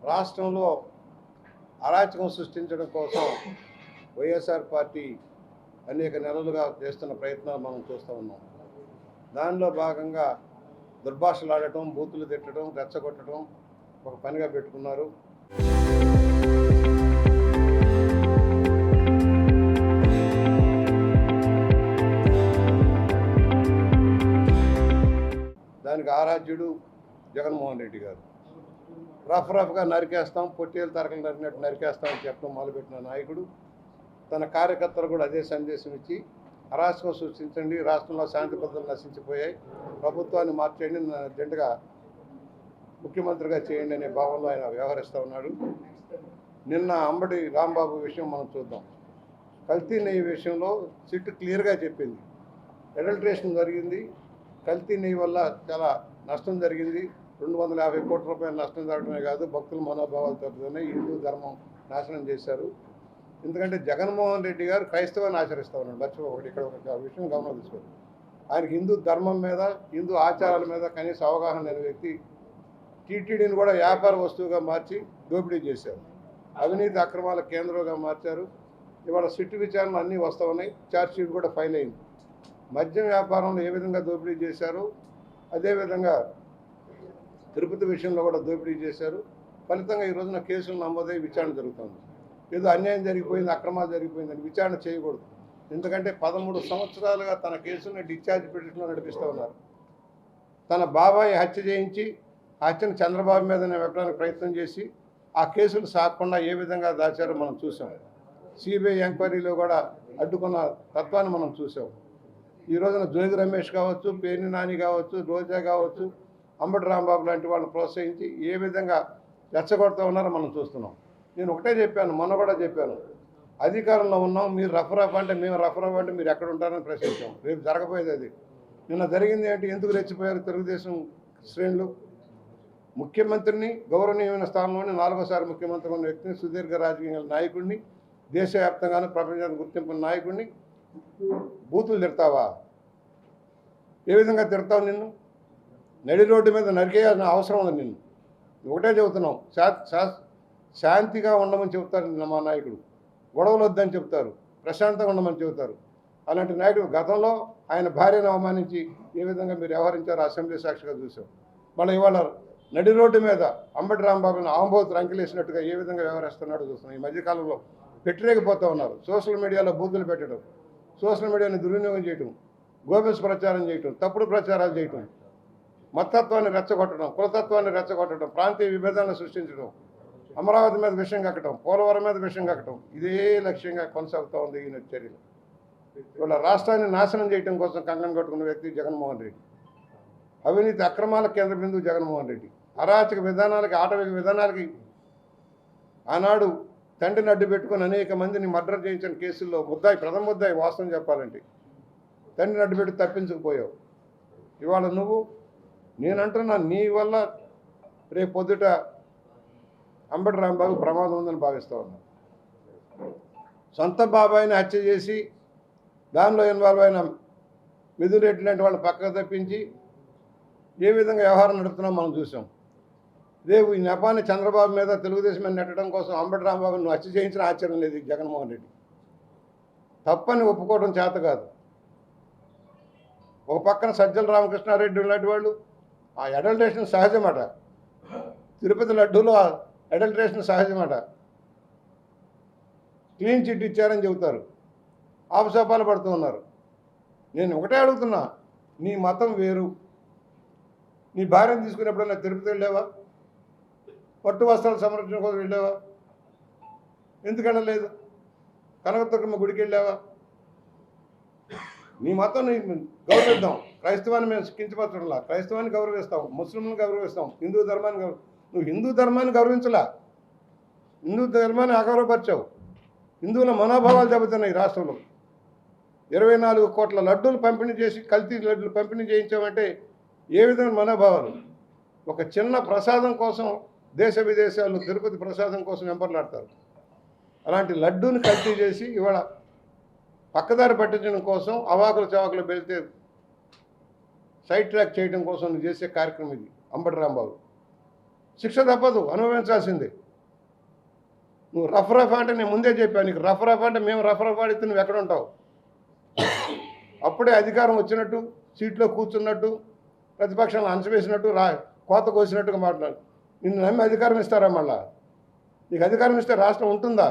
రాష్ట్రంలో అరాచకం సృష్టించడం కోసం వైఎస్ఆర్ పార్టీ అనేక నెలలుగా చేస్తున్న ప్రయత్నాలు మనం చూస్తూ ఉన్నాం. దానిలో భాగంగా దుర్భాషలాడటం, బూతులు తిట్టడం, రెచ్చగొట్టడం ఒక పనిగా పెట్టుకున్నారు. దానికి ఆరాధ్యుడు జగన్మోహన్ రెడ్డి గారు. రఫ్గా నరికేస్తాం, పొట్టేలు తరకలు నరికినట్టు నరికేస్తామని చెప్పడం మొదలుపెట్టిన నాయకుడు తన కార్యకర్తలు కూడా అదే సందేశం ఇచ్చి అరాచకం సృష్టించండి, రాష్ట్రంలో శాంతి భద్రతలు నశించిపోయాయి, ప్రభుత్వాన్ని మార్చేయండి, అర్జెంటుగా ముఖ్యమంత్రిగా చేయండి అనే భావంలో ఆయన వ్యవహరిస్తూ ఉన్నాడు. నిన్న అంబటి రాంబాబు విషయం మనం చూద్దాం. కల్తీ నెయ్యి విషయంలో సిట్ క్లియర్గా చెప్పింది. అడల్ట్రేషన్ జరిగింది, కల్తీ నెయ్యి వల్ల చాలా నష్టం జరిగింది. 250 కోట్ల రూపాయల నష్టం జరగడమే కాదు, భక్తుల మనోభావాలు తప్పుతూనే హిందూ ధర్మం నాశనం చేశారు. ఎందుకంటే జగన్మోహన్ రెడ్డి గారు క్రైస్తవాన్ని ఆచరిస్తూ ఉన్నాడు. మర్చిపోకూడదు, ఇక్కడ ఒక విషయం గమనం తీసుకోండి. ఆయనకి హిందూ ధర్మం మీద, హిందూ ఆచారాల మీద కనీస అవగాహన లేని వ్యక్తి టీటీడీని కూడా వ్యాపార వస్తువుగా మార్చి దోపిడీ చేశారు. అవినీతి అక్రమాల కేంద్రంగా మార్చారు. ఇవాళ సిట్టు విచారణలు అన్నీ వస్తూ ఉన్నాయి. ఛార్జ్ షీట్ కూడా ఫైల్ అయింది. మద్యం వ్యాపారంలో ఏ విధంగా దోపిడీ చేశారు, అదేవిధంగా తిరుపతి విషయంలో కూడా దోపిడీ చేశారు. ఫలితంగా ఈ రోజున కేసులు నమోదై విచారణ జరుగుతుంది. ఏదో అన్యాయం జరిగిపోయింది, అక్రమాలు జరిగిపోయిందని విచారణ చేయకూడదు. ఎందుకంటే 13 సంవత్సరాలుగా తన కేసుని డిశ్చార్జ్ పిటిషన్లో నడిపిస్తూ ఉన్నారు. తన బాబాయి హత్య చేయించి హత్యను చంద్రబాబు మీద పెట్టడానికి ప్రయత్నం చేసి ఆ కేసులు సాగకుండా ఏ విధంగా దాచారో మనం చూసాం. సిబిఐ ఎంక్వైరీలో కూడా అడ్డుకున్న తత్వాన్ని మనం చూసాం. ఈ రోజున జోగి రమేష్ కావచ్చు, పేర్ని నాని కావచ్చు, రోజా కావచ్చు, అంబటి రాంబాబు లాంటి వాళ్ళని ప్రోత్సహించి ఏ విధంగా రెచ్చగొడుతూ ఉన్నారో మనం చూస్తున్నాం. నేను ఒకటే చెప్పాను, మొన్న కూడా చెప్పాను, అధికారంలో ఉన్నాం, మీరు రఫ్ అంటే మేము రఫ్ అంటే మీరు ఎక్కడ ఉంటారని ప్రశ్నించాం. రేపు జరగబోయేది అది. నిన్న జరిగింది ఏంటి, ఎందుకు రెచ్చిపోయారు తెలుగుదేశం శ్రేణులు? ముఖ్యమంత్రిని, గౌరవనీయమైన స్థానంలోని 4వ ముఖ్యమంత్రి ఉన్న వ్యక్తిని, సుదీర్ఘ రాజకీయ నాయకుడిని, దేశవ్యాప్తంగానూ ప్రపంచానికి గుర్తింపున్న నాయకుడిని బూతులు తిడతావా? ఏ విధంగా తిడతావు? నిన్ను నడి రోడ్డు మీద నరికేయాల్సిన అవసరం ఉంది. నిన్ను ఒకటే చెబుతున్నాం, శాంతిగా ఉండమని చెబుతారు మా నాయకుడు, గొడవలు వద్దని చెప్తారు, ప్రశాంతంగా ఉండమని చెబుతారు. అలాంటి నాయకుడు గతంలో ఆయన భార్యను అవమానించి ఏ విధంగా మీరు వ్యవహరించారో అసెంబ్లీ సాక్షిగా చూసాం. మళ్ళీ ఇవాళ నడి రోడ్డు మీద అంబటి రాంబాబుని ఆంబోతులు అంకిలేసినట్టుగా ఏ విధంగా వ్యవహరిస్తున్నాడో చూస్తున్నాం. ఈ మధ్యకాలంలో పెట్టలేకపోతూ ఉన్నారు. సోషల్ మీడియాలో బూతులు పెట్టడం, సోషల్ మీడియాని దుర్వినియోగం చేయటం, గోబెల్స్ ప్రచారం చేయటం, తప్పుడు ప్రచారాలు చేయటం, మతత్వాన్ని రెచ్చగొట్టడం, కులతత్వాన్ని రెచ్చగొట్టడం, ప్రాంతీయ విభేదాలను సృష్టించడం, అమరావతి మీద విషయం కక్కడం, పోలవరం మీద విషయం కక్కడం, ఇదే లక్ష్యంగా కొనసాగుతూ ఉంది ఈయన చర్యలు. ఇవాళ రాష్ట్రాన్ని నాశనం చేయడం కోసం కంకణం కట్టుకున్న వ్యక్తి జగన్మోహన్ రెడ్డి. అవినీతి అక్రమాల కేంద్ర బిందువు జగన్మోహన్ రెడ్డి. అరాచక విధానాలకి, ఆటవిక విధానాలకి ఆనాడు తండ్రిని అడ్డు పెట్టుకుని అనేక మందిని మర్డర్ చేయించిన కేసుల్లో ప్రథమ ముద్దాయి వాస్తవం చెప్పాలంటే తండ్రిని అడ్డు పెట్టి తప్పించకపోయావు. ఇవాళ నువ్వు, నేనంటున్నా, నీ వల్ల రేపు పొద్దుట అంబటి రాంబాబు ప్రమాదం ఉందని భావిస్తూ ఉన్నా. సొంత బాబాయిని హత్య చేసి దానిలో ఇన్వాల్వ్ అయిన మిథున్ రెడ్డి లాంటి వాళ్ళని పక్కకు తప్పించి ఏ విధంగా వ్యవహారం నడుపుతున్నాం మనం చూసాం. రేపు ఈ నెపాన్ని చంద్రబాబు మీద, తెలుగుదేశం మీద నెట్టడం కోసం అంబటి రాంబాబుని నువ్వు హత్య చేయించిన ఆశ్చర్యం లేదు. జగన్మోహన్ రెడ్డి తప్పని ఒప్పుకోవడం చేత కాదు. ఒక పక్కన సజ్జల రామకృష్ణారెడ్డి లాంటి వాళ్ళు ఆ అడల్ట్రేషన్ సహజమట, తిరుపతి లడ్డూలో అడల్ట్రేషన్ సహజమట, క్లీన్ చిట్ ఇచ్చారని చెబుతారు, ఆపసోపాలు పడుతూ ఉన్నారు. నేను ఒకటే అడుగుతున్నా, నీ మతం వేరు. నీ భార్యను తీసుకునేప్పుడన్నా తిరుపతి వెళ్ళావా? పట్టు వస్త్రాల సంరక్షణ కోసం వెళ్ళావా? ఎందుకు వెళ్ళలేదు? కనకదుర్గమ్మ గుడికి వెళ్ళావా? నీ మతం గౌరవిద్దాం. క్రైస్తవాన్ని మేము కించపరచడంలా, క్రైస్తవాన్ని గౌరవిస్తాం, ముస్లింలను గౌరవిస్తాం, హిందూ ధర్మాన్ని నువ్వు హిందూ ధర్మాన్ని గౌరవించలా, హిందూ ధర్మాన్ని అగౌరవపరిచావు. హిందువుల మనోభావాలు దెబ్బతున్నాయి. రాష్ట్రంలో 24 కోట్ల లడ్డూలు పంపిణీ చేసి, కల్తీ లడ్డూలు పంపిణీ చేయించామంటే ఏ విధమైన మనోభావాలు? ఒక చిన్న ప్రసాదం కోసం దేశ విదేశాలు తిరుపతి ప్రసాదం కోసం వెంపర్లాడతారు. అలాంటి లడ్డూని కల్తీ చేసి ఇవాళ పక్కదారి పట్టించడం కోసం, అవాకులు చవాకులు వెళ్తే సైడ్ ట్రాక్ చేయడం కోసం చేసే కార్యక్రమం ఇది అంబటి రాంబాబు. శిక్ష తప్పదు, అనుభవించాల్సిందే. నువ్వు రఫ్ అంటే నేను ముందే చెప్పాను, నీకు రఫ్ అంటే మేము రఫ్ ఆడితే నువ్వు ఎక్కడ ఉంటావు? అప్పుడే అధికారం వచ్చినట్టు, సీట్లో కూర్చున్నట్టు, ప్రతిపక్షాలను అణచివేసినట్టు, కోత కోసినట్టుగా మాట్లాడు. నిన్ను నమ్మి అధికారం ఇస్తారా? మళ్ళా నీకు అధికారం ఇస్తే రాష్ట్రం ఉంటుందా?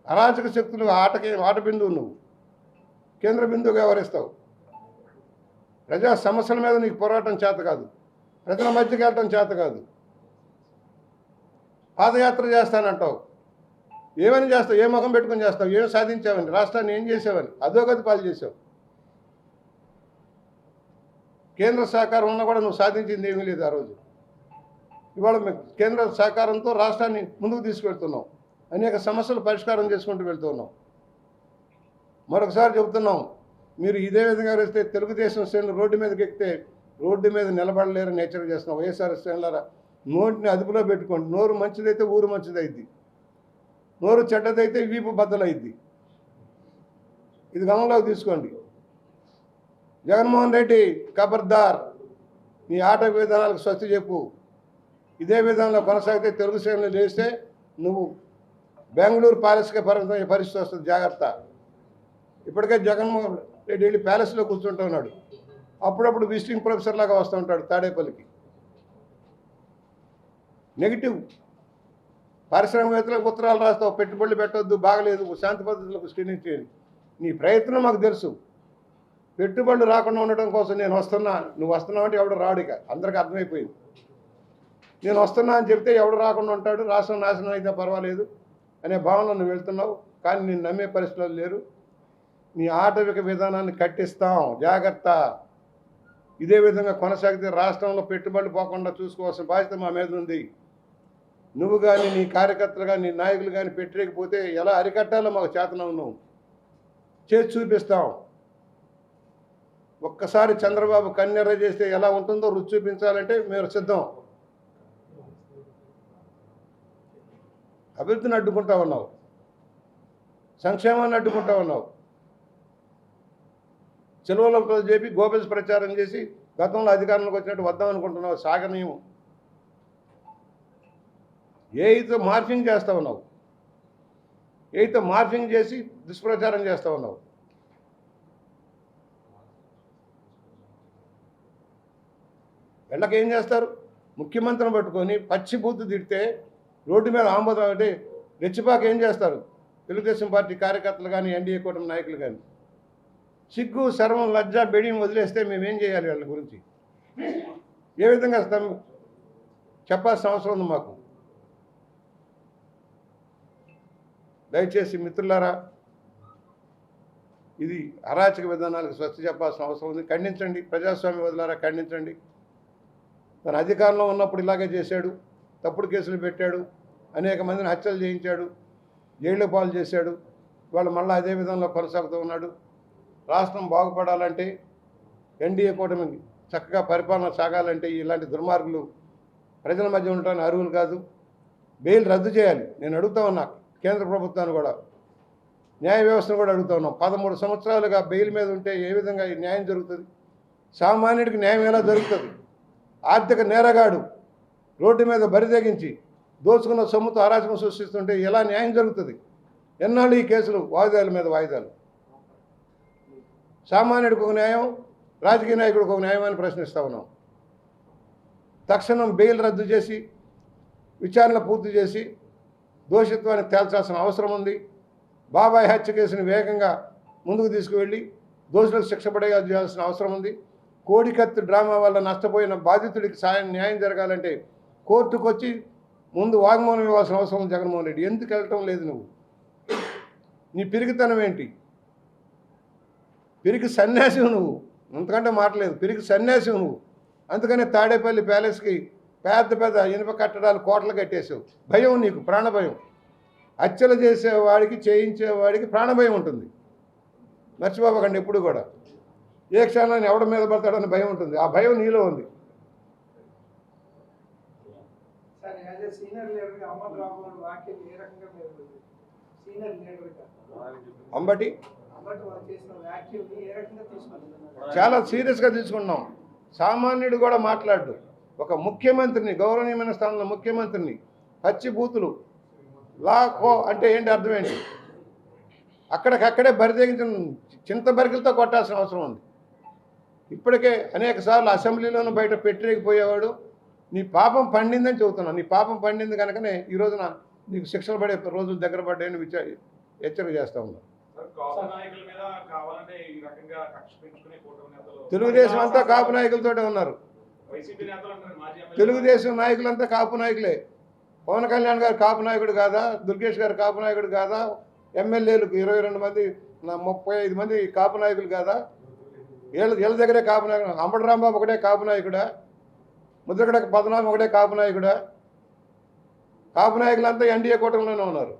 అరాచక శక్తులు ఆట బిందువు, నువ్వు కేంద్ర బిందువుగా వ్యవహరిస్తావు. ప్రజా సమస్యల మీద నీకు పోరాటం చేత కాదు, ప్రజల మధ్యకి వెళ్ళటం చేత కాదు. పాదయాత్ర చేస్తానంటావు, ఏమని చేస్తావు? ఏ ముఖం పెట్టుకుని చేస్తావు? ఏం సాధించావని? రాష్ట్రాన్ని ఏం చేసావని? అధోగతి పాలు చేసావు. కేంద్ర సహకారం ఉన్నా కూడా నువ్వు సాధించింది ఏమీ లేదు ఆ రోజు. ఇవాళ కేంద్ర సహకారంతో రాష్ట్రాన్ని ముందుకు తీసుకెళ్తున్నాం, అనేక సమస్యలు పరిష్కారం చేసుకుంటూ వెళ్తున్నాం. మరొకసారి చెబుతున్నాం, మీరు ఇదే విధంగా వేస్తే తెలుగుదేశం శ్రేణులు రోడ్డు మీదకి ఎక్కితే రోడ్డు మీద నిలబడలేరని హెచ్చరిక చేస్తున్నాం. వైఎస్ఆర్ శ్రేణులారా, నోటిని అదుపులో పెట్టుకోండి. నోరు మంచిదైతే ఊరు మంచిదైద్ది, నోరు చెడ్డదైతే వీపు బద్దలైద్ది. ఇది గమనంలోకి తీసుకోండి. జగన్మోహన్ రెడ్డి ఖబర్దార్, నీ ఆట విధానాలకు స్వస్తి చెప్పు. ఇదే విధానంలో కొనసాగితే తెలుగు శ్రేణులు లేస్తే నువ్వు బెంగళూరు ప్యాలెస్కే పరిమితమయ్యే పరిస్థితి వస్తుంది, జాగ్రత్త. ఇప్పటికే జగన్మోహన్ రెడ్డి వెళ్ళి ప్యాలెస్లో కూర్చుంటూ ఉన్నాడు. అప్పుడప్పుడు విజిటింగ్ ప్రొఫెసర్ లాగా వస్తూ ఉంటాడు తాడేపల్లికి. నెగిటివ్ పారిశ్రామికవేత్తలకు ఉత్తరాలు రాస్తావు, పెట్టుబడులు పెట్టొద్దు, బాగలేదు, శాంతి పద్ధతులకు స్క్రీనింగ్ చేయండి. నీ ప్రయత్నం మాకు తెలుసు. పెట్టుబడులు రాకుండా ఉండటం కోసం నేను వస్తున్నా, నువ్వు వస్తున్నావు అంటే ఎవడు రాడు. ఇక అందరికీ అర్థమైపోయింది. నేను వస్తున్నా అని చెప్తే ఎవడు రాకుండా ఉంటాడు? రాష్ట్రం నాశనం అయితే పర్వాలేదు అనే భావనలో నువ్వు వెళ్తున్నావు. కానీ నేను నమ్మే పరిస్థితులు లేరు. నీ ఆటవిక విధానాన్ని కట్టిస్తాం, జాగ్రత్త. ఇదే విధంగా కొనసాగితే రాష్ట్రంలో పెట్టుబడులు పోకుండా చూసుకోవాల్సిన బాధ్యత మా మీద ఉంది. నువ్వు కానీ, నీ కార్యకర్తలు కానీ, నీ నాయకులు కానీ పెట్టలేకపోతే ఎలా అరికట్టాలో మాకు చేతనం ఉన్నావు, చేసి చూపిస్తాం. ఒక్కసారి చంద్రబాబు కన్నెర్ర చేస్తే ఎలా ఉంటుందో రుచి చూపించాలంటే మేము సిద్ధం. అభివృద్ధిని అడ్డుకుంటా ఉన్నావు, సంక్షేమాన్ని అడ్డుకుంటా ఉన్నావు. చెలవులతో చెప్పి గోబెల్స్ ప్రచారం చేసి గతంలో అధికారంలోకి వచ్చినట్టు వద్దాం అనుకుంటున్నావు. సాగనీయము. ఏయితో మార్ఫింగ్ చేస్తూ ఉన్నావు, ఏయితో మార్ఫింగ్ చేసి దుష్ప్రచారం చేస్తూ ఉన్నావు. వీళ్ళకి ఏం చేస్తారు? ముఖ్యమంత్రిని పట్టుకొని పచ్చి బూతు తిడితే రోడ్డు మీద ఆంబోదం అంటే రెచ్చిపాక ఏం చేస్తారు? తెలుగుదేశం పార్టీ కార్యకర్తలు కానీ, ఎన్డీఏ కూటమి నాయకులు కానీ. సిగ్గు, శర్మం, లజ్జ, బెడియం వదిలేస్తే మేమేం చేయాలి? వాళ్ళ గురించి ఏ విధంగా చెప్పాల్సిన అవసరం ఉంది మాకు. దయచేసి మిత్రులారా, ఇది అరాచక విధానాలకు స్వస్తి చెప్పాల్సిన అవసరం ఉంది. ఖండించండి. ప్రజాస్వామ్య వదిలారా, ఖండించండి. తన అధికారంలో ఉన్నప్పుడు ఇలాగే చేశాడు, తప్పుడు కేసులు పెట్టాడు, అనేక మందిని హత్యలు చేయించాడు, జైలు పాలు చేశాడు. వాళ్ళు మళ్ళీ అదే విధంలో కొనసాగుతూ ఉన్నాడు. రాష్ట్రం బాగుపడాలంటే, ఎన్డీఏ కూటమి చక్కగా పరిపాలన సాగాలంటే ఇలాంటి దుర్మార్గులు ప్రజల మధ్య ఉండటానికి అర్హులు కాదు. బెయిల్ రద్దు చేయాలి. నేను అడుగుతా ఉన్నా కేంద్ర ప్రభుత్వాన్ని కూడా, న్యాయ వ్యవస్థను కూడా అడుగుతా ఉన్నాం. 13 సంవత్సరాలుగా బెయిల్ మీద ఉంటే ఏ విధంగా ఈ న్యాయం జరుగుతుంది? సామాన్యుడికి న్యాయం ఎలా జరుగుతుంది? ఆర్థిక నేరగాడు రోడ్డు మీద బరితెగించి దోచుకున్న సొమ్ముతో అరాచకం సృష్టిస్తుంటే ఎలా న్యాయం జరుగుతుంది? ఎన్నాళ్ళు ఈ కేసులు వాయిదాల మీద వాయిదాలు? సామాన్యుడికి ఒక న్యాయం, రాజకీయ నాయకుడికి ఒక న్యాయం అని ప్రశ్నిస్తూ ఉన్నాం. తక్షణం బెయిల్ రద్దు చేసి విచారణ పూర్తి చేసి దోషిత్వాన్ని తేల్చాల్సిన అవసరం ఉంది. బాబాయ్ హత్య కేసుని వేగంగా ముందుకు తీసుకువెళ్ళి దోషులకు శిక్ష పడేలా చేయాల్సిన అవసరం ఉంది. కోడికత్తి డ్రామా వల్ల నష్టపోయిన బాధితుడికి న్యాయం జరగాలంటే కోర్టుకు వచ్చి ముందు వాగ్మూలం ఇవ్వాల్సిన అవసరం ఉంది. జగన్మోహన్ రెడ్డి ఎందుకు వెళ్ళటం లేదు? నువ్వు నీ పిరిగితనం ఏంటి? పిరికి సన్యాసివు నువ్వు, అంతకంటే మాటలేదు. పిరికి సన్యాసివు నువ్వు. అందుకనే తాడేపల్లి ప్యాలెస్కి పెద్ద పెద్ద ఇనుప కట్టడాలు కోటలు కట్టేసావు. భయం నీకు, ప్రాణభయం. హత్యలు చేసేవాడికి, చేయించేవాడికి ప్రాణభయం ఉంటుంది. మర్చిపోకండి ఎప్పుడు కూడా. ఏ క్షణాన్ని ఎవడ మీద పడతాడని భయం ఉంటుంది. ఆ భయం నీలో ఉంది. అంబటి చాలా సీరియస్గా తీసుకున్నాం. సామాన్యుడు కూడా మాట్లాడు. ఒక ముఖ్యమంత్రిని, గౌరవనీయమైన స్థానంలో ముఖ్యమంత్రిని పచ్చిబూతులు అంటే ఏంటి అర్థం ఏంటి? అక్కడికక్కడే బరితెగించిన చింత బరికలతో కొట్టాల్సిన అవసరం ఉంది. ఇప్పటికే అనేక సార్లు అసెంబ్లీలోనూ బయట పెట్టలేకపోయేవాడు. నీ పాపం పండిందని చెబుతున్నాను. నీ పాపం పండింది కనుకనే ఈ రోజున నీకు శిక్షలు పడే రోజులు దగ్గర పడ్డాయని హెచ్చరిక చేస్తూ ఉన్నాను. తెలుగుదేశం అంతా కాపు నాయకులతోటే ఉన్నారు. తెలుగుదేశం నాయకులంతా కాపు నాయకులే. పవన్ కళ్యాణ్ గారు కాపు నాయకుడు కాదా? దుర్గేష్ గారు కాపు నాయకుడు కాదా? ఎమ్మెల్యేలకు 22 మంది 35 మంది కాపు నాయకులు కాదా? వీళ్ళ దగ్గరే కాపు నాయకుడు. అంబటి రాంబాబు ఒకటే కాపు నాయకుడా? ముద్రగడ పద్మనాభం ఒకటే కాపు నాయకుడా? కాపు నాయకులంతా ఎన్డీఏ కూటమిలోనే ఉన్నారు.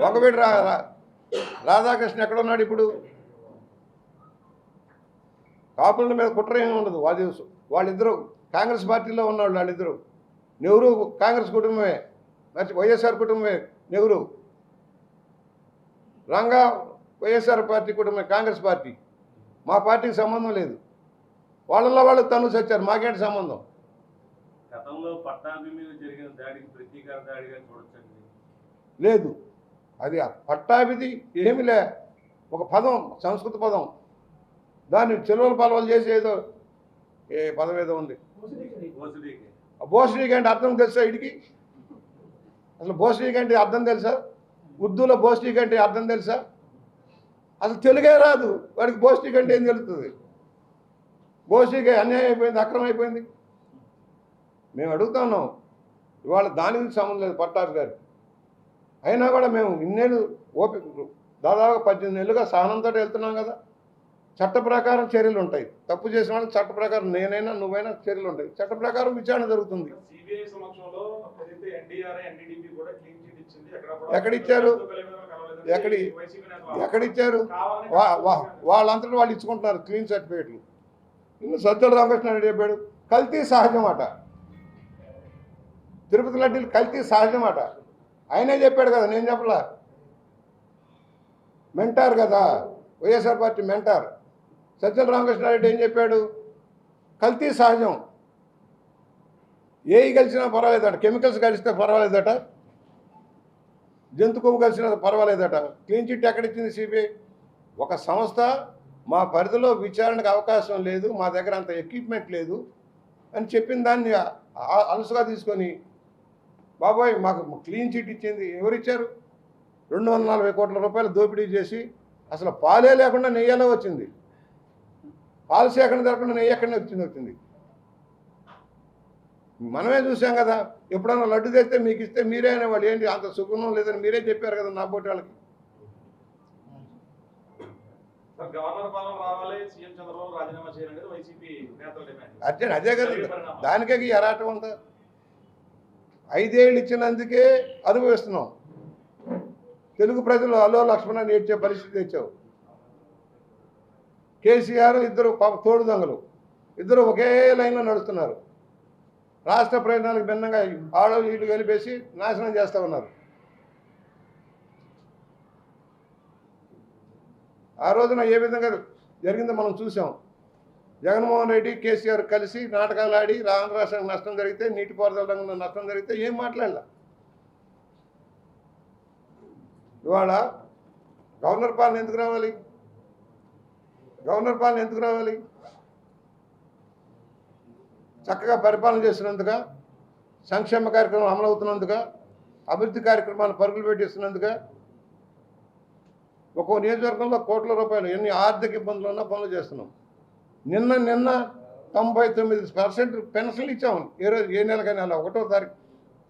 వంగవీటి రాధాకృష్ణ ఎక్కడ ఉన్నాడు ఇప్పుడు? కాపుల మీద కుట్ర ఏమి ఉండదు. వాళ్ళిద్దరూ కాంగ్రెస్ పార్టీలో ఉన్నాడు. వాళ్ళిద్దరూ నెహ్రూ కాంగ్రెస్ కుటుంబమే, వైఎస్ఆర్ కుటుంబమే. నెహ్రూ రంగా వైఎస్ఆర్ పార్టీ కుటుంబమే, కాంగ్రెస్ పార్టీ. మా పార్టీకి సంబంధం లేదు. వాళ్ళల్లో వాళ్ళు తను చచ్చారు, మాకేంటి సంబంధం? గతంలో పట్టాభి మీద జరిగిన దాడికి ప్రతీకార దాడిగా చూడొచ్చండి. లేదు, అది పట్టాభిది ఏమిలే, ఒక పదం, సంస్కృత పదం. దాన్ని చెరువుల పలవలు చేసి ఏదో పదం ఏదో ఉంది. భోసడీకి అంటే అర్థం తెలుసా? ఇడికి అసలు భోసడీకి అంటే అర్థం తెలుసా? ఉర్దూలో భోసడీకి అంటే అర్థం తెలుసా? అసలు తెలుగే రాదు వాడికి. భోసడీకి అంటే ఏం తెలుస్తుంది? భోసడీకి అన్యాయం అయిపోయింది, అక్రమం అయిపోయింది. మేము అడుగుతున్నాం, ఇవాళ దాని గురించి సంబంధం లేదు పట్టాభి గారు. అయినా కూడా మేము ఇన్నేళ్ళు ఓపిక, దాదాపు 18 నెలలుగా సహనంతో వెళ్తున్నాం కదా. చట్ట ప్రకారం చర్యలు ఉంటాయి. తప్పు చేసిన వాళ్ళకి చట్ట ప్రకారం, నేనైనా నువ్వైనా చర్యలు ఉంటాయి. చట్ట ప్రకారం విచారణ జరుగుతుంది. ఎక్కడిచ్చారు? ఎక్కడిచ్చారు? వాళ్ళంతటా వాళ్ళు ఇచ్చుకుంటున్నారు క్లీన్ సర్టిఫికేట్లు. ఇನ್ನು సజ్జల రామకృష్ణారెడ్డి చెప్పాడు కల్తీ సహజం అట. తిరుపతి లడ్డీలు కల్తీ సహజం అట. ఆయనే చెప్పాడు కదా, నేను చెప్పలా. మెంటార్ కదా, వైఎస్ఆర్ పార్టీ మెంటార్ సజ్జల రామకృష్ణారెడ్డి ఏం చెప్పాడు? కల్తీ సహజం, ఏవి కలిసినా పర్వాలేదట, కెమికల్స్ కలిస్తే పర్వాలేదట, జంతు కొవ్వు కలిసినా పర్వాలేదట. క్లీన్ చిట్ ఎక్కడిచ్చింది సిబిఐ? ఒక సంస్థ మా పరిధిలో విచారణకు అవకాశం లేదు, మా దగ్గర అంత ఎక్విప్మెంట్ లేదు అని చెప్పిన దాన్ని అలసుగా తీసుకొని బాబాయ్ మాకు క్లీన్ చిట్ ఇచ్చింది. ఎవరిచ్చారు? 240 కోట్ల రూపాయలు దోపిడీ చేసి అసలు పాలే లేకుండా నెయ్యి ఎలా వచ్చింది? పాలు సేకరణ జరగకుండా నెయ్యి ఎక్కడనే వచ్చింది. మనమే చూసాం కదా. ఎప్పుడన్నా లడ్డు తెస్తే మీకు ఇస్తే మీరే అనేవాళ్ళు. ఏంటి అంత సుగుణం లేదని మీరే చెప్పారు కదా నా పోటీ వాళ్ళకి. అదే కదా, దానికే ఈ అరాటం అంతా. 5 ఏళ్ళు ఇచ్చినందుకే అనుభవిస్తున్నాం. తెలుగు ప్రజలు అల్లో లక్ష్మణ్ ఏడ్చే పరిస్థితి తెచ్చావు. కేసీఆర్ ఇద్దరు తోడు దొంగలు, ఇద్దరు ఒకే లైన్లో నడుస్తున్నారు. రాష్ట్ర ప్రయోజనాలకు భిన్నంగా ఆడవాళ్ళు వీళ్ళు కలిపేసి నాశనం చేస్తూ ఉన్నారు. ఆ రోజున ఏ విధంగా జరిగిందో మనం చూసాం. జగన్మోహన్ రెడ్డి కేసీఆర్ కలిసి నాటకాలు ఆడి ఆంధ్ర రాష్ట్రానికి నష్టం జరిగితే, నీటిపారుదల రంగంలో నష్టం జరిగితే ఏం మాట్లాడాల. ఇవాళ గవర్నర్ పాలన ఎందుకు రావాలి? గవర్నర్ పాలన ఎందుకు రావాలి? చక్కగా పరిపాలన చేస్తున్నందుక, సంక్షేమ కార్యక్రమం అమలవుతున్నందుక, అభివృద్ధి కార్యక్రమాలు పరుగులు పెట్టిస్తున్నందుక. ఒక్కో నియోజకవర్గంలో కోట్ల రూపాయలు ఎన్ని ఆర్థిక ఇబ్బందులు ఉన్నా పనులు చేస్తున్నాం. నిన్న 99% పెన్షన్లు ఇచ్చాం. ఏ నెలకైనా నెల 1వ తారీఖు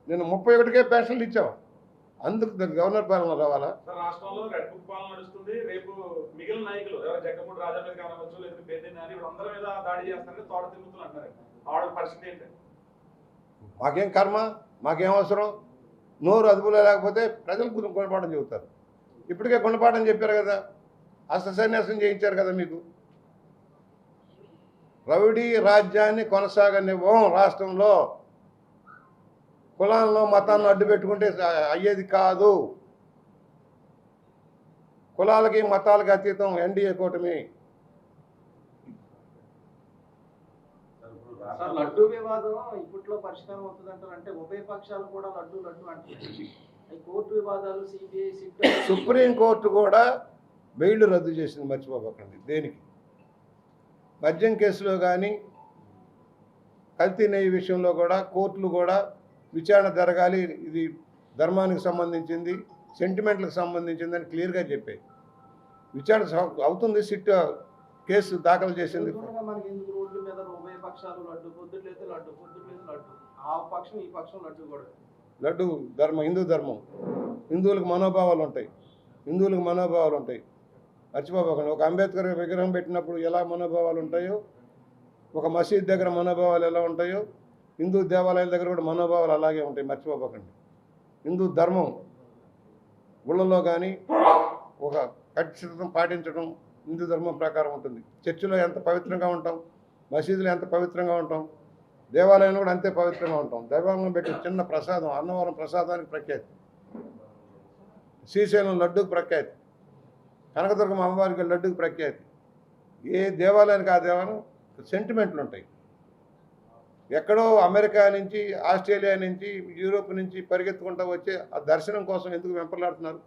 నిన్న 31కే పెన్షన్లు ఇచ్చాం. అందుకు గవర్నర్ పాలన రావాలా? రాష్ట్రంలో రెడ్ బుక్ పాలన నడుస్తుంది. రేపు మిగిలిన నాయకులు జగ్గమూడి రాజా మీద కావచ్చు, లేదా పేదనారి వీళ్ళందరి మీద దాడి చేస్తారని తోట తిరుగుతులు అంటారు. ఆవిడ పరిస్థితి ఏంటి? మాకేం కర్మ, మాకేం అవసరం? నోరు అదుపులో లేకపోతే ప్రజలు గుణపాఠం చెబుతారు. ఇప్పటికే గుణపాఠం చెప్పారు కదా, అస్త్ర సన్యాసం చేయించారు కదా మీకు. రౌడీ రాజ్యాన్ని కొనసాగనివ్వం. రాష్ట్రంలో కులాలను మతాలను అడ్డు పెట్టుకుంటే అయ్యేది కాదు. కులాలకి మతాలకి అతీతం ఎన్డీఏ కూటమి. సార్ లడ్డు వివాదం ఇప్పట్లో పరిష్కారం అవుతుందంటారు. అంటే ఉభయ పక్షాలు కూడా లడ్డు లడ్డు అంటున్నాయి. ఈ కోర్టు వివాదాలు సిబిఐ సిట్ సుప్రీంకోర్టు కూడా బెయిల్ రద్దు చేసింది, మర్చిపోకండి. దేనికి? మద్యం కేసులో కానీ కల్తీ నెయ్యి విషయంలో కూడా కోర్టులు కూడా విచారణ జరగాలి, ఇది ధర్మానికి సంబంధించింది, సెంటిమెంట్లకు సంబంధించింది అని క్లియర్గా చెప్పాయి. విచారణ అవుతుంది, సిట్ కేసు దాఖలు చేసింది. మనకి ఎందుకు రోడ్ల మీద ఉభయ పక్షాలు లడ్డు, పొద్దుట్లేదు లడ్డు, పొద్దుట్లేదు లడ్డు, ఆ పక్షం ఈ పక్షం లడ్డు కూడా. లడ్డు ధర్మం, హిందూ ధర్మం, హిందువులకు మనోభావాలు ఉంటాయి, హిందువులకు మనోభావాలు ఉంటాయి, మర్చిపోకండి. ఒక అంబేద్కర్ విగ్రహం పెట్టినప్పుడు ఎలా మనోభావాలు ఉంటాయో, ఒక మసీద్ దగ్గర మనోభావాలు ఎలా ఉంటాయో, హిందూ దేవాలయాల దగ్గర కూడా మనోభావాలు అలాగే ఉంటాయి, మర్చిపోకండి. హిందూ ధర్మం గుళ్ళలో కానీ ఒక ఖచ్చితం పాటించడం హిందూ ధర్మం ప్రకారం ఉంటుంది. చర్చిలో ఎంత పవిత్రంగా ఉంటాం, మసీదులో ఎంత పవిత్రంగా ఉంటాం, దేవాలయంలో కూడా అంతే పవిత్రంగా ఉంటాం. దేవాలయం పెట్టి చిన్న ప్రసాదం, అన్నవరం ప్రసాదానికి ప్రఖ్యాతి, శ్రీశైలం లడ్డూకి ప్రఖ్యాతి, కనకదుర్గం అమ్మవారికి లడ్డూకి ప్రఖ్యాతి. ఏ దేవాలయానికి ఆ దేవాలయం సెంటిమెంట్లు ఉంటాయి. ఎక్కడో అమెరికా నుంచి, ఆస్ట్రేలియా నుంచి, యూరోప్ నుంచి పరిగెత్తుకుంటూ వచ్చే ఆ దర్శనం కోసం ఎందుకు వెంపర్లాడుతున్నారు?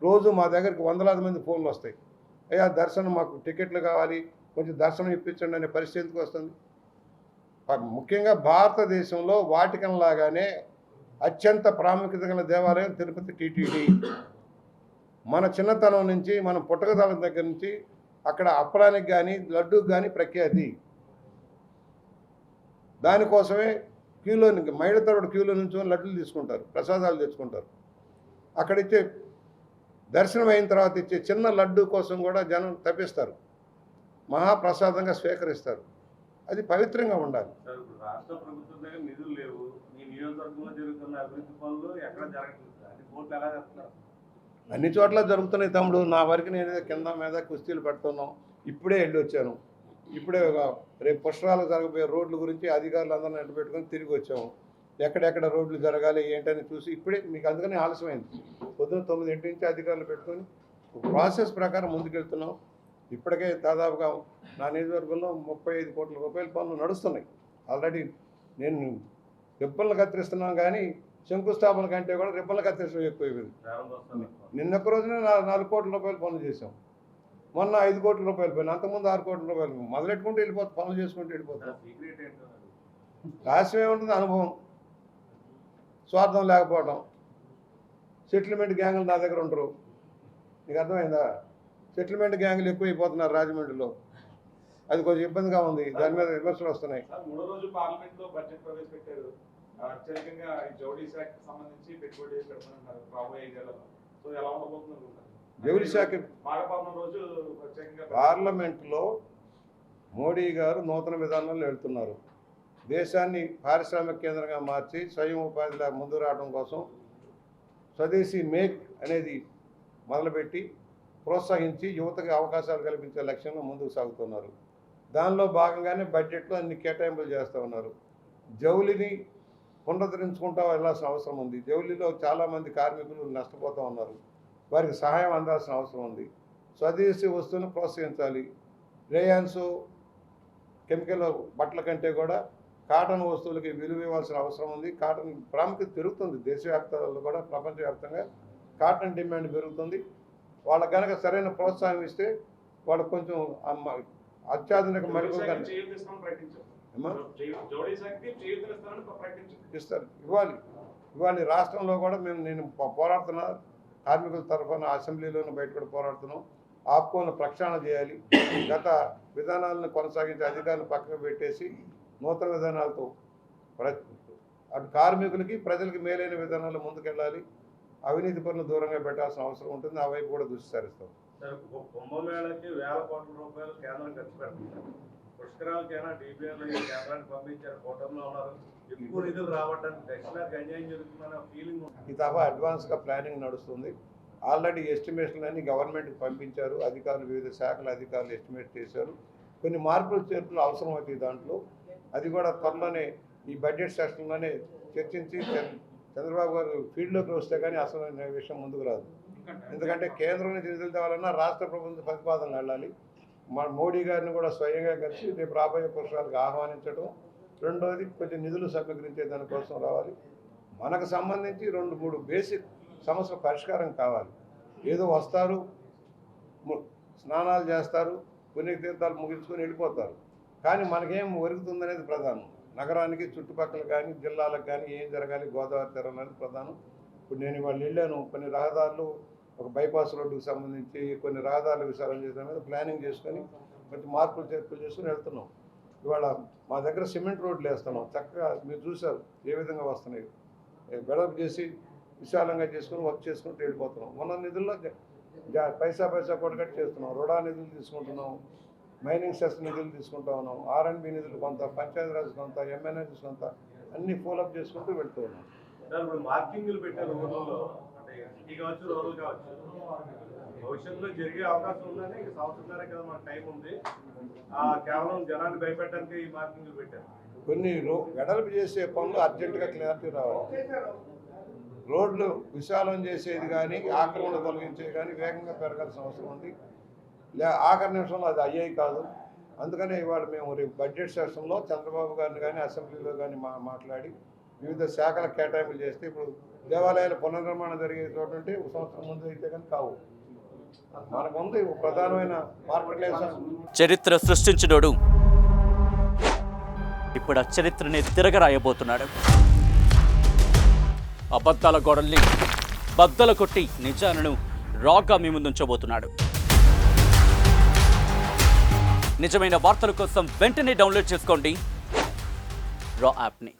రోజు మా దగ్గరికి వందలాది మంది ఫోన్లు వస్తాయి, అయ్యా దర్శనం మాకు టికెట్లు కావాలి, కొంచెం దర్శనం ఇప్పించండి అనే పరిస్థితి ఎందుకు వస్తుంది? ముఖ్యంగా భారతదేశంలో వాటికన్ లాగానే అత్యంత ప్రాముఖ్యత గల దేవాలయం తిరుపతి టీటీడీ. మన చిన్నతనం నుంచి, మన పుట్టకతనం దగ్గర నుంచి అక్కడ అప్పడానికి కానీ లడ్డూకి కానీ ప్రఖ్యాతి. దానికోసమే క్యూలో మైళ్ళ తరబడి క్యూలో నుంచి లడ్డూలు తీసుకుంటారు, ప్రసాదాలు తెచ్చుకుంటారు. అక్కడ ఇచ్చే దర్శనం అయిన తర్వాత ఇచ్చే చిన్న లడ్డు కోసం కూడా జనం తప్పిస్తారు, మహాప్రసాదంగా స్వీకరిస్తారు. అది పవిత్రంగా ఉండాలి. రాష్ట్ర ప్రభుత్వం దగ్గర నిధులు లేవు, మీ నియోజకవర్గంలో జరుగుతున్న అభివృద్ధి పనులు ఎక్కడ జరగట్లేదు, అది కోర్టు ఎలా చేస్తున్నారు? అన్ని చోట్ల జరుగుతున్నాయి తమ్ముడు. నా వరకు నేను కింద మీద కుస్తీలు పెడుతున్నాం. ఇప్పుడే వెళ్ళి వచ్చాను, ఇప్పుడే రేపు పుష్కరాలు జరగబోయే రోడ్ల గురించి అధికారులు అందరిని ఎంట పెట్టుకొని తిరిగి వచ్చాము. ఎక్కడెక్కడ రోడ్లు జరగాలి ఏంటని చూసి ఇప్పుడే మీకు అందుకని ఆలస్యమైంది. పొద్దున్న 9 నుంచి అధికారులు పెట్టుకొని ప్రాసెస్ ప్రకారం ముందుకెళ్తున్నాం. ఇప్పటికే దాదాపుగా నా నియోజకవర్గంలో 35 కోట్ల రూపాయల పనులు నడుస్తున్నాయి. ఆల్రెడీ నేను రిబ్బన్లు కత్తిరిస్తున్నాను, కానీ శంకుస్థాపన కంటే కూడా రిబ్బన్లు కత్తిరించడం ఎక్కువైపోయింది. నిన్నొక్క రోజున 4 కోట్ల రూపాయల పనులు చేసాం, మొన్న 5 కోట్ల రూపాయలు పోయినా, అంతకుముందు 6 కోట్ల రూపాయలు. మొదలెట్టుకుంటూ వెళ్ళిపోతాం, పనులు చేసుకుంటూ వెళ్ళిపోతాం. రహస్యం ఏముంటుంది? అనుభవం, స్వార్థం లేకపోవడం. సెటిల్మెంట్ గ్యాంగులు నా దగ్గర ఉంటారు, నీకు అర్థమైందా? సెటిల్మెంట్ గ్యాంగులు ఎక్కువైపోతున్నారు రాజమండ్రిలో, అది కొంచెం ఇబ్బందిగా ఉంది. దాని మీద విమర్శలు వస్తున్నాయి. మూడో రోజు పార్లమెంట్ లో బడ్జెట్ ప్రవేశపెట్టారు. అత్యధికంగా ఈ జౌళి శాఖకి సంబంధించి పెట్టుబడి పెడుతున్నారు రాబోయే 5 ఏళ్లలో. సో ఎలా ఉండబోతుంది అనుకుంటారు? జౌళి శాఖ మాఘపాలన రోజు ప్రత్యేకంగా పార్లమెంట్లో మోడీ గారు నూతన విధానాలు వెళ్తున్నారు. దేశాన్ని పారిశ్రామిక కేంద్రంగా మార్చి స్వయం ఉపాధిలా ముందు రావడం కోసం స్వదేశీ మేక్ అనేది మొదలుపెట్టి ప్రోత్సహించి యువతకి అవకాశాలు కల్పించే లక్ష్యంగా ముందుకు సాగుతున్నారు. దానిలో భాగంగానే బడ్జెట్లో అన్ని కేటాయింపులు చేస్తూ ఉన్నారు. జౌలిని పునరుద్ధరించుకుంటూ వెళ్ళాల్సిన అవసరం ఉంది. జౌలిలో చాలామంది కార్మికులు నష్టపోతూ ఉన్నారు, వారికి సహాయం అందాల్సిన అవసరం ఉంది. స్వదేశీ వస్తువులను ప్రోత్సహించాలి. రేయాన్స్ కెమికల్ బట్టల కంటే కూడా కాటన్ వస్తువులకి విలువ ఇవ్వాల్సిన అవసరం ఉంది. కాటన్ ప్రాముఖ్యత పెరుగుతుంది, దేశవ్యాప్తంలో కూడా ప్రపంచవ్యాప్తంగా కాటన్ డిమాండ్ పెరుగుతుంది. వాళ్ళకి కనుక సరైన ప్రోత్సాహం ఇస్తే వాళ్ళకు కొంచెం అత్యాధునిక మరుగులు ఇస్తారు. ఇవ్వాలి. రాష్ట్రంలో కూడా నేను పోరాడుతున్నా, కార్మికుల తరఫున అసెంబ్లీలోనూ బయట కూడా పోరాడుతున్నాం. ఆప్కోను ప్రక్షాళన చేయాలి. గత విధానాలను కొనసాగించే అధికారులను పక్కకు పెట్టేసి నూతన విధానాలతో అటు కార్మికులకి ప్రజలకి మేలైన విధానాలు ముందుకెళ్ళాలి. అవినీతి పనులు దూరంగా పెట్టాల్సిన అవసరం ఉంటుంది. ఆ వైపు కూడా దృష్టి సారిస్తాం. కుంభమేళకి వేల కోట్ల రూపాయలు కేంద్రం ఖర్చు పెడుతుంది. పుష్కరాలకైనా డిబిఎల్ కేంద్రానికి పంపించారు, కూటమిలో ఉన్నారు. ఎక్కువ నిధులు రావడానికి దక్షిణానికి అన్యాయం జరుగుతుందనే ఫీలింగ్ ఉంటుంది. ఈ తప్ప అడ్వాన్స్గా ప్లానింగ్ నడుస్తుంది. ఆల్రెడీ ఎస్టిమేషన్లు అన్ని గవర్నమెంట్కి పంపించారు. అధికారులు, వివిధ శాఖల అధికారులు ఎస్టిమేట్ చేశారు. కొన్ని మార్పులు చేర్పులు అవసరం అవుతాయి దాంట్లో. అది కూడా త్వరలోనే ఈ బడ్జెట్ సెషన్లోనే చర్చించి చంద్రబాబు గారు ఫీల్డ్లోకి వస్తే కానీ అసలు విషయం ముందుకు రాదు. ఎందుకంటే కేంద్రం నుంచి నిధులు తేవాలన్నా రాష్ట్ర ప్రభుత్వ ప్రతిపాదనలు వెళ్ళాలి. మన మోడీ గారిని కూడా స్వయంగా కలిసి రేపు రాబోయే పురుషాలకు ఆహ్వానించడం, రెండోది కొంచెం నిధులు సమీకరించే దానికోసం రావాలి. మనకు సంబంధించి 2-3 బేసిక్ సమస్యల పరిష్కారం కావాలి. ఏదో వస్తారు, స్నానాలు చేస్తారు, పుణ్యతీర్థాలు ముగించుకొని వెళ్ళిపోతారు. కానీ మనకేం ఒరుగుతుందనేది ప్రధానం. నగరానికి చుట్టుపక్కల కానీ జిల్లాలకు కానీ ఏం జరగాలి, గోదావరి తీరం అనేది ప్రధానం. ఇప్పుడు నేను ఇవాళ వెళ్ళాను, కొన్ని రహదారులు, ఒక బైపాస్ రోడ్డుకు సంబంధించి కొన్ని రహదారులు విశాలం చేయడం మీద ప్లానింగ్ చేసుకొని కొంచెం మార్పులు చేర్పులు చేసుకుని వెళ్తున్నాం. ఇవాళ మా దగ్గర సిమెంట్ రోడ్లు వేస్తున్నాం. చక్కగా మీరు చూసారు ఏ విధంగా వస్తున్నాయి. వెడల్పు చేసి విశాలంగా చేసుకుని వర్క్ చేసుకుంటూ వెళ్ళిపోతున్నాం. ఉన్న నిధుల్లో పైసా కొట్టగట్టు చేస్తున్నాం. రుడా నిధులు తీసుకుంటున్నాం, మైనింగ్ సెస్ నిధులు తీసుకుంటా ఉన్నాం, R&B నిధులు కొంత, పంచాయతీరాజ్ కొంత, MNREs కొంత, అన్ని ఫోలప్ చేసుకుంటూ వెళ్తూ ఉన్నాం. ఇప్పుడు మార్కింగ్లు పెట్టారు ఊర్లలో, అంటే సిటీ కావచ్చు, రూరల్ కావచ్చు, భవిష్యత్తులో జరిగే అవకాశం ఉందని ఇక సంవత్సరంన్నర కదా మనకు టైం ఉంది. కేవలం జనాన్ని భయపెట్టడానికి ఈ మార్కింగ్లు పెట్టారు. కొన్ని వెడల్పు చేసే పనులు అర్జెంటుగా క్లారిటీ రావాలి. రోడ్లు విశాలం చేసేది కానీ ఆక్రమణ తొలగించేది కానీ వేగంగా పెరగాల్సిన అవసరం ఉంది. ఆఖరి నిమిషంలో అది అయ్యేవి కాదు. అందుకనే ఇవాళ మేము రేపు బడ్జెట్ సెషన్లో చంద్రబాబు గారిని కానీ అసెంబ్లీలో కానీ మాట్లాడి వివిధ శాఖల కేటాయింపులు చేస్తే, ఇప్పుడు దేవాలయాల పునర్నిర్మాణం జరిగే చోట అంటే ఒక సంవత్సరం ముందు అయితే కానీ కావు. మనకు ఉంది ప్రధానమైన మార్కెట్. చరిత్ర సృష్టించినోడు ఇప్పుడు ఆ చరిత్రని తిరగరాయబోతున్నాడు. అబద్ధాల గోడల్ని బద్దలు కొట్టి నిజాలను రాగా మీ ముందుంచబోతున్నాడు. నిజమైన వార్తల కోసం వెంటనే డౌన్లోడ్ చేసుకోండి రా యాప్ని.